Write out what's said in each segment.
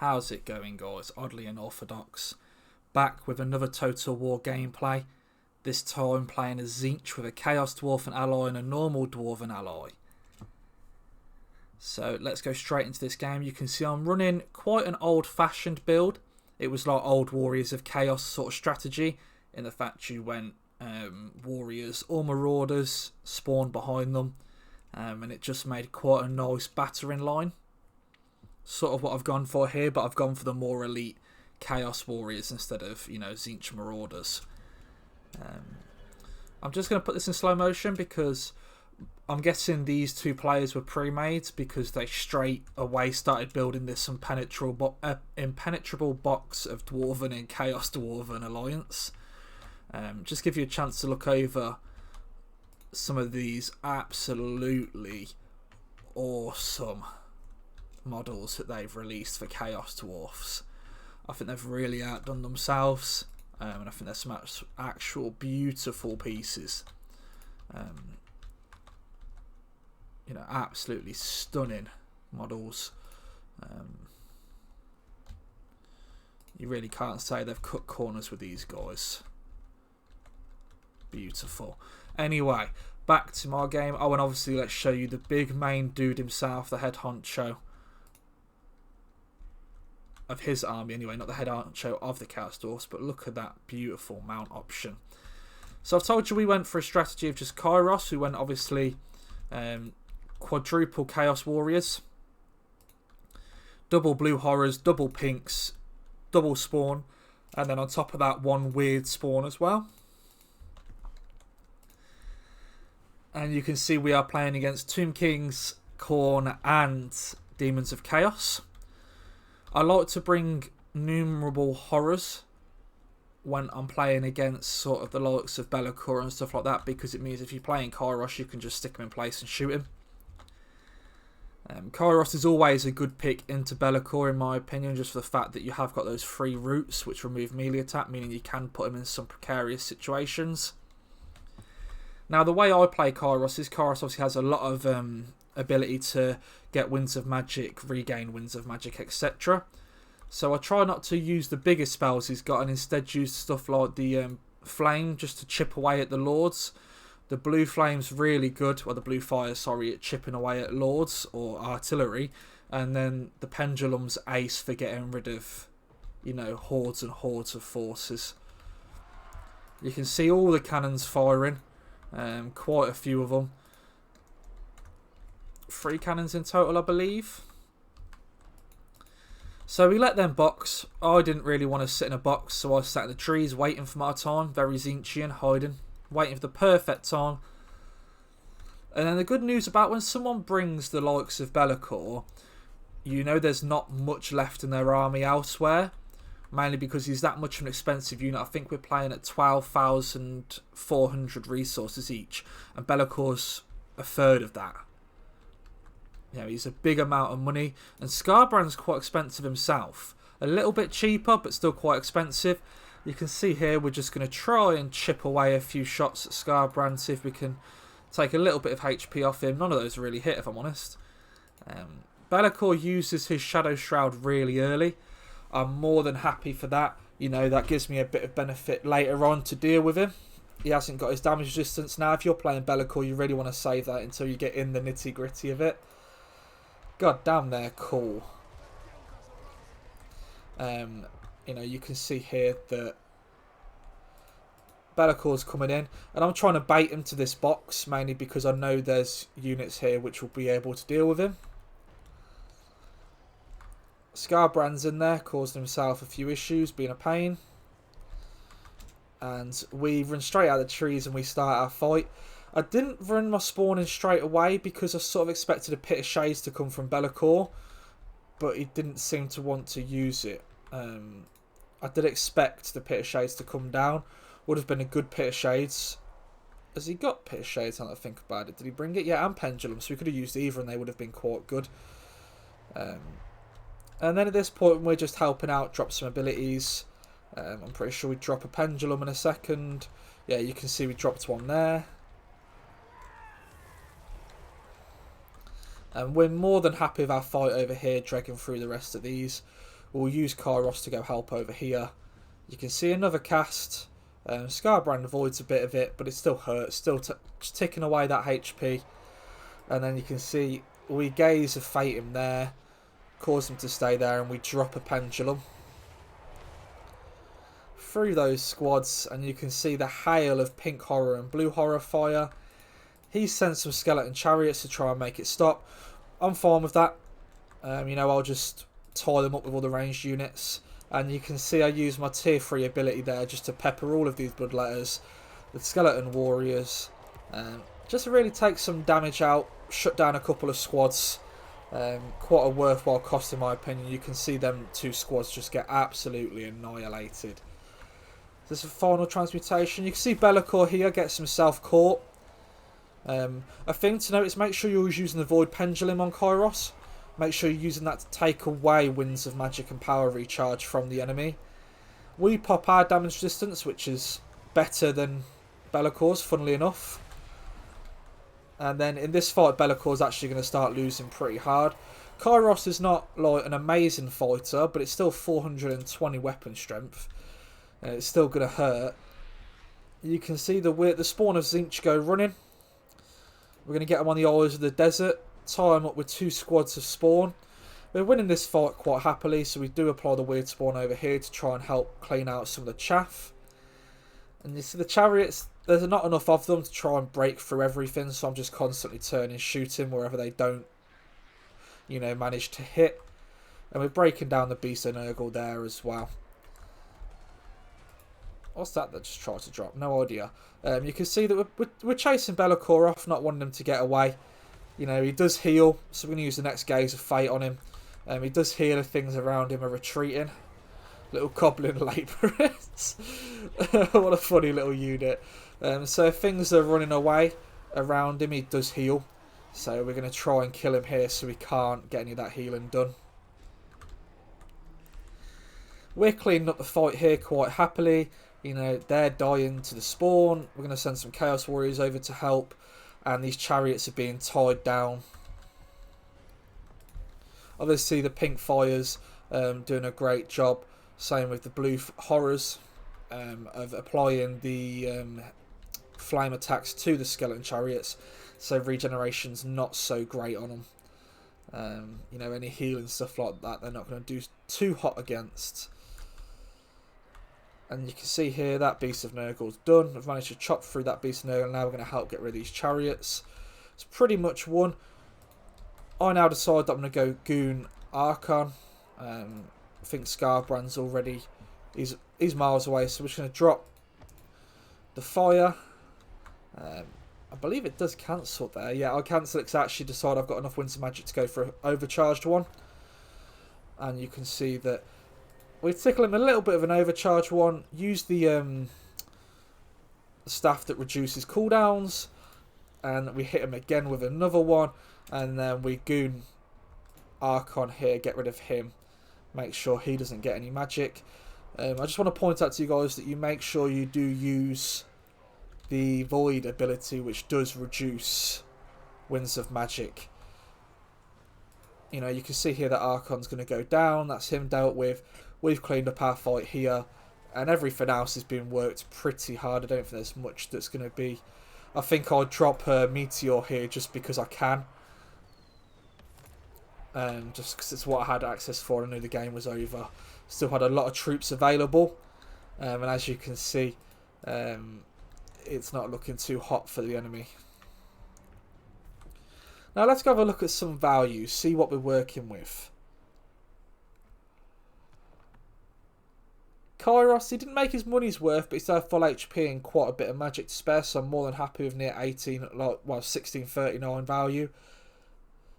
How's it going, guys? Oddly Unorthodox. Back with another Total War gameplay. This time playing a Tzeentch with a Chaos Dwarven ally and a normal Dwarven ally. So let's go straight into this game. You can see I'm running quite an old-fashioned build. It was like old Warriors of Chaos sort of strategy, in the fact you went Warriors or Marauders spawned behind them, and it just made quite a nice battering line. Sort of what I've gone for here, but I've gone for the more elite Chaos Warriors instead of, Tzeentch Marauders. I'm just going to put this in slow motion because I'm guessing these two players were pre-made because they straight away started building this impenetrable box of Dwarven and Chaos Dwarven Alliance. Just give you a chance to look over some of these absolutely awesome models that they've released for Chaos Dwarfs. I think they've really outdone themselves, and I think there's some actual beautiful pieces. Absolutely stunning models. You really can't say they've cut corners with these guys. Beautiful. Anyway, back to my game. Oh, and obviously let's show you the big main dude himself, the head honcho of his army anyway, not the head honcho of the Chaos Dwarfs, but look at that beautiful mount option. So I've told you we went for a strategy of just Kairos. We went obviously quadruple Chaos Warriors, double blue horrors, double pinks, double spawn, and then on top of that one weird spawn as well. And you can see we are playing against Tomb Kings, Khorne and Demons of Chaos. I like to bring numerable horrors when I'm playing against sort of the likes of Belakor and stuff like that, because it means if you're playing Kairos you can just stick him in place and shoot him. Kairos is always a good pick into Belakor in my opinion, just for the fact that you have got those free roots which remove melee attack, meaning you can put him in some precarious situations. Now the way I play Kairos is Kairos obviously has a lot of ability to get Winds of Magic, regain Winds of Magic, etc. So I try not to use the biggest spells he's got and instead use stuff like the Flame just to chip away at the Lords. The Blue Flame's really good, or the Blue Fire, sorry, at chipping away at Lords or Artillery. And then the Pendulum's ace for getting rid of, hordes and hordes of forces. You can see all the cannons firing. Quite a few of them. 3 cannons in total, I believe. So we let them box. I didn't really want to sit in a box, so I sat in the trees waiting for my time. Very Tzeentchian, hiding. Waiting for the perfect time. And then the good news about when someone brings the likes of Belakor, there's not much left in their army elsewhere. Mainly because he's that much of an expensive unit. I think we're playing at 12,400 resources each. And Belakor's a third of that. He's a big amount of money. And Skarbrand's quite expensive himself. A little bit cheaper, but still quite expensive. You can see here we're just going to try and chip away a few shots at Skarbrand. See if we can take a little bit of HP off him. None of those really hit, if I'm honest. Belakor uses his Shadow Shroud really early. I'm more than happy for that. That gives me a bit of benefit later on to deal with him. He hasn't got his damage resistance now. If you're playing Belakor, you really want to save that until you get in the nitty gritty of it. God damn, they're cool. You can see here that Belakor's coming in, and I'm trying to bait him to this box mainly because I know there's units here which will be able to deal with him. Skarbrand's in there, caused himself a few issues, being a pain. And we run straight out of the trees and we start our fight. I didn't run my spawning straight away because I sort of expected a Pit of Shades to come from Belakor, but he didn't seem to want to use it. I did expect the Pit of Shades to come down. Would have been a good Pit of Shades. Has he got Pit of Shades? I don't think about it. Did he bring it? Yeah, and Pendulum, so we could have used either and they would have been quite good. And then at this point, we're just helping out, drop some abilities. I'm pretty sure we drop a Pendulum in a second. Yeah, you can see we dropped one there. And we're more than happy with our fight over here, dragging through the rest of these. we'll use Kairos to go help over here. You can see another cast. Scarbrand avoids a bit of it, but it still hurts, still ticking away that HP. And then you can see we Gaze of Fate him there, cause him to stay there, and we drop a Pendulum through those squads, and you can see the hail of pink horror and blue horror fire. He sent some skeleton chariots to try and make it stop. I'm fine with that. You know, I'll just tie them up with all the ranged units. And you can see I use my tier 3 ability there just to pepper all of these bloodletters with skeleton warriors. Just to really take some damage out, shut down a couple of squads. Quite a worthwhile cost in my opinion. You can see them 2 squads just get absolutely annihilated. This is a final transmutation. You can see Belakor here gets himself caught. A thing to note is make sure you're always using the Void Pendulum on Kairos. Make sure you're using that to take away Winds of Magic and Power recharge from the enemy. We pop our damage resistance, which is better than Belakor's, funnily enough. And then in this fight, Belakor's actually going to start losing pretty hard. Kairos is not like an amazing fighter, but it's still 420 weapon strength. And it's still going to hurt. You can see the spawn of Zinch go running. We're going to get them on the Eyes of the Desert. Tie them up with 2 squads of spawn. We're winning this fight quite happily, so we do apply the weird spawn over here to try and help clean out some of the chaff. And you see the chariots, there's not enough of them to try and break through everything, so I'm just constantly turning, shooting wherever they don't, you know, manage to hit. And we're breaking down the Beast of Nurgle there as well. What's that just tried to drop? No idea. You can see that we're chasing Belakor off, not wanting him to get away. You know, he does heal, so we're going to use the next Gaze of Fate on him. He does heal if things around him are retreating. Little Goblin Labourers. What a funny little unit. So if things are running away around him, he does heal. So we're going to try and kill him here so we can't get any of that healing done. We're cleaning up the fight here quite happily. You know, they're dying to the spawn. We're going to send some Chaos Warriors over to help. And these chariots are being tied down. Obviously the pink fires doing a great job. Same with the blue horrors of applying the flame attacks to the skeleton chariots. So regeneration's not so great on them. You know, any healing stuff like that they're not going to do too hot against. And you can see here that Beast of Nurgle's done. I've managed to chop through that Beast of Nurgle. Now we're going to help get rid of these chariots. It's pretty much won. I now decide that I'm going to go Goon Archon. I think Scarbrand's already... He's miles away, so we're just going to drop the fire. I believe it does cancel there. Yeah, I'll cancel it because I actually decide I've got enough Winds of Magic to go for an overcharged one. And you can see that we tickle him a little bit of an overcharge one. Use the staff that reduces cooldowns. And we hit him again with another one. And then we Goon Archon here. Get rid of him. Make sure he doesn't get any magic. I just want to point out to you guys that you make sure you do use the Void ability, which does reduce Winds of Magic. You know, you can see here that Archon's going to go down. That's him dealt with. We've cleaned up our fight here. And everything else has been worked pretty hard. I don't think there's much that's going to be... I think I'll drop Meteor here just because I can. Just because it's what I had access for. I knew the game was over. Still had a lot of troops available. And as you can see, it's not looking too hot for the enemy. Now let's go have a look at some values. See what we're working with. Kairos, he didn't make his money's worth, but he's still full HP and quite a bit of magic to spare, so I'm more than happy with near 1639 value.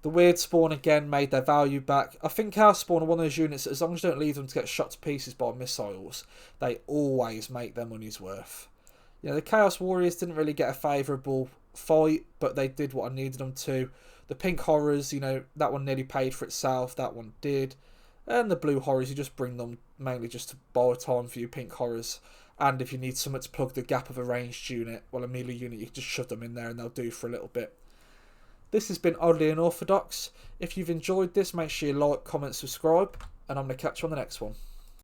The weird spawn again made their value back. I think Chaos Spawn are one of those units that as long as you don't leave them to get shot to pieces by missiles, they always make their money's worth. You know, the Chaos Warriors didn't really get a favourable fight, but they did what I needed them to. The Pink Horrors, you know, that one nearly paid for itself, that one did. And the Blue Horrors, you just bring them mainly just to buy time for your Pink Horrors. And if you need something to plug the gap of a ranged unit, well, a melee unit, you can just shove them in there and they'll do for a little bit. This has been Oddly Unorthodox. If you've enjoyed this, make sure you like, comment, subscribe. and I'm going to catch you on the next one.